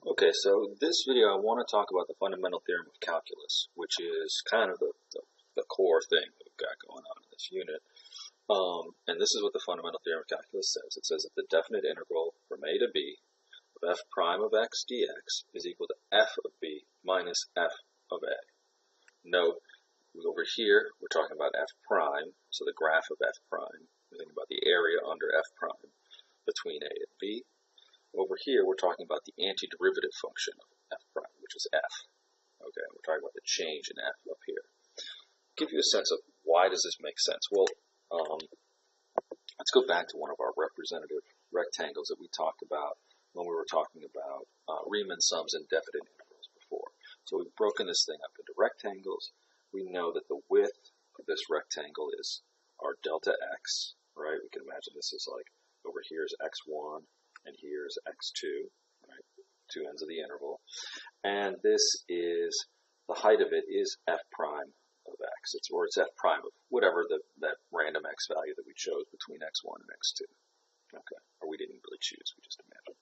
Okay, so this video I want to talk about the fundamental theorem of calculus, which is kind of the core thing that we've got going on in this unit. And this is what the fundamental theorem of calculus says. It says that the definite integral from a to b of f prime of x dx is equal to f of b minus f of a. Note, over here we're talking about f prime, so the graph of f prime. We're thinking about the area under f prime between a and b. Over here, we're talking about the antiderivative function of f prime, which is f. Okay, we're talking about the change in f up here. Give you a sense of why does this make sense? Well, let's go back to one of our representative rectangles that we talked about when we were talking about Riemann sums and definite integrals before. So we've broken this thing up into rectangles. We know that the width of this rectangle is our delta x, right? We can imagine this is like over here is x1. And here's x2, right? Two ends of the interval. And this is, the height of it is f prime of x. It's f prime of whatever that random x value that we chose between x1 and x2. Okay, or we didn't really choose, we just imagined.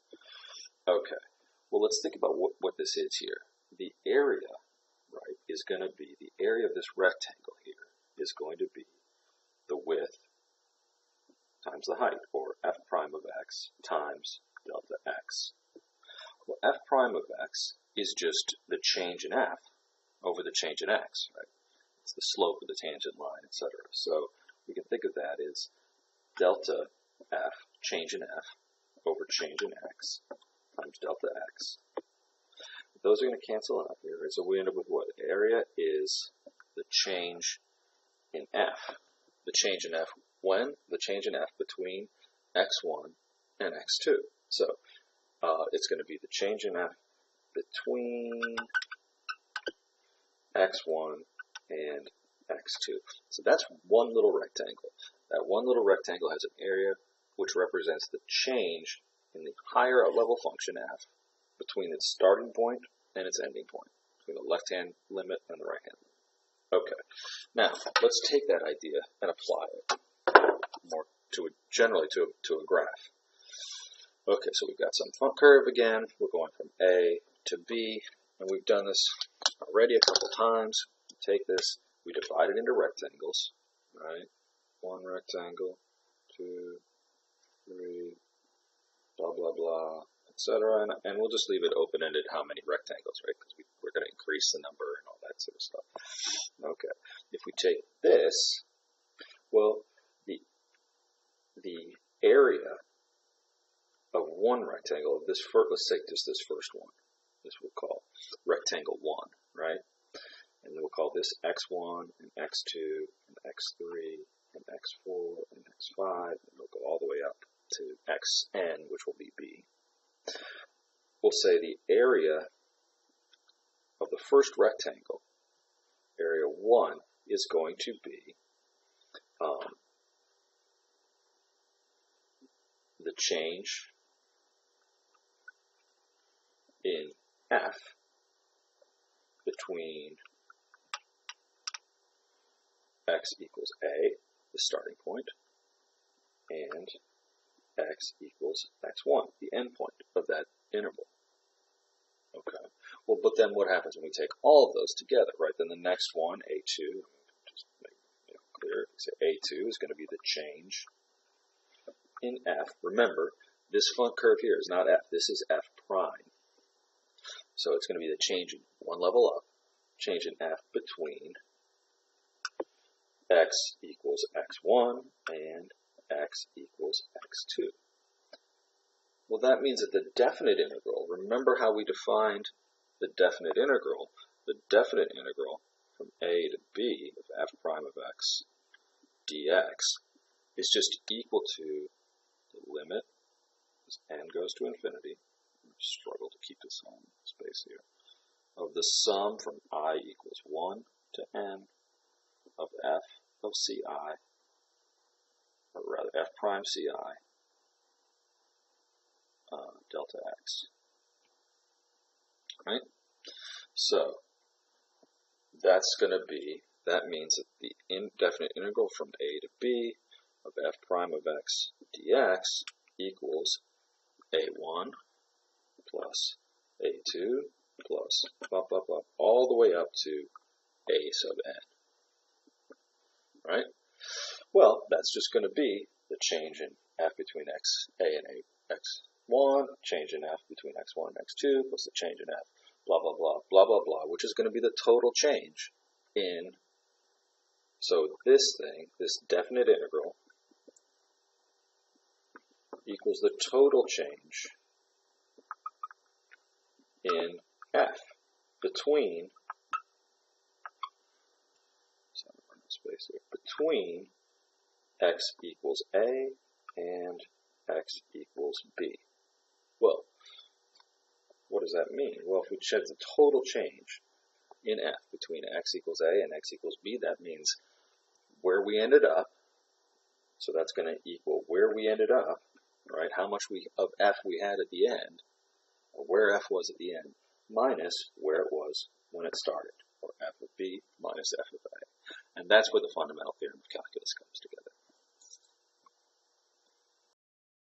Okay, well let's think about what this is here. The area, right, is going to be, the area of this rectangle here is going to be the width times the height, or f prime of x times delta x. Well, f prime of x is just the change in f over the change in x, right? It's the slope of the tangent line, etc. So we can think of that as delta f, change in f, over change in x times delta x. Those are going to cancel out here, right? So we end up with what? Area is the change in f. The change in f when? The change in f between x1 and x2. So it's going to be the change in f between x1 and x2. So that's one little rectangle. That one little rectangle has an area which represents the change in the higher level function f between its starting point and its ending point, between the left-hand limit and the right-hand limit. Okay, now let's take that idea and apply it more generally to a graph. Okay, so we've got some front curve again. We're going from A to B, and we've done this already a couple times. We take this, we divide it into rectangles, right? One rectangle, two, three, blah, blah, blah, etc. And we'll just leave it open-ended how many rectangles, right? Because we're going to increase the number and all that sort of stuff. Okay, if we take this, well, the area of one rectangle of this first, let's take just this first one. This we'll call rectangle 1, right? And then we'll call this x1 and x2 and x3 and x4 and x5, and we'll go all the way up to xn, which will be b. We'll say the area of the first rectangle, area 1, is going to be the change in f between x equals a, the starting point, and x equals x1, the end point of that interval. Okay. Well, but then what happens when we take all of those together, right? Then the next one, a2, just make it clear, say a2 is going to be the change in f. Remember, this front curve here is not f, this is f prime. So it's going to be the change in one level up, change in f between x equals x1 and x equals x2. Well, that means that the definite integral, remember how we defined the definite integral? The definite integral from a to b of f prime of x dx is just equal to the limit as n goes to infinity. Struggle to keep this on space here, of the sum from I equals 1 to n of f of ci, or rather f prime ci delta x, right? So that's going to be, that means that the indefinite integral from a to b of f prime of x dx equals a1 plus a2 plus up, up, up, all the way up to a sub n. Right? Well, that's just going to be the change in f between a and x1, change in f between x1 and x2, plus the change in f, blah, blah, blah, blah, blah, blah, which is going to be the total change in, so this thing, this definite integral, equals the total change in f between, between x equals a and x equals b. Well, what does that mean? Well, if we check the total change in f between x equals a and x equals b, that means where we ended up. So that's going to equal where we ended up, right? How much of f we had at the end, or where f was at the end, minus where it was when it started, or f of b minus f of a. And that's where the fundamental